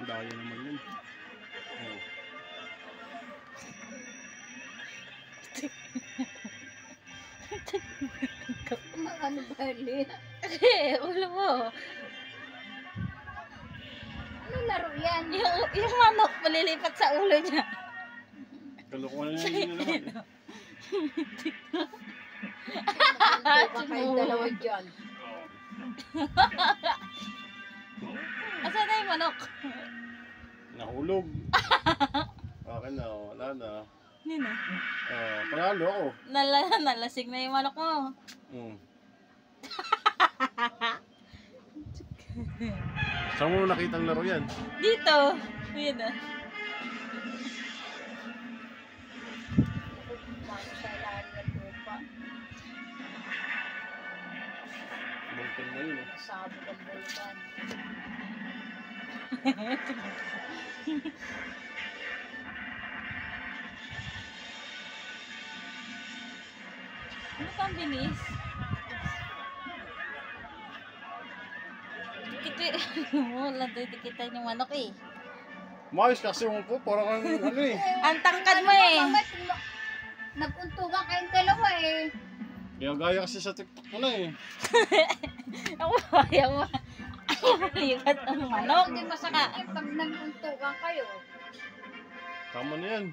Daya naman yun. Oh. Ano ba yun? Ulo mo. Ano laro yan? Yung manok malilipat sa ulo niya. Kalukuhan na yun naman. Baka kayong dalawa dyan. Asan na yung manok? Nahulog. Akin na, wala na. Hindi na. Panalo ako. Nalasig na yung manok mo. Saan mo nakita ang laro yan? Dito. Yun na. Sa ilalim ng lupa. Bulkan na yun. Sabog ang bulkan. Ano pang bilis? Wala doon tikitan yung manok eh. Mayos kasi yung po, parang ano eh. Ang tangkad mo eh. Nag-untukan kayong dalawa eh. Gaya kasi sa TikTok mo na eh. Ayaw mo. Lipat ang manok. Hindi masakit pag nag-untukan kayo. Tama na yan.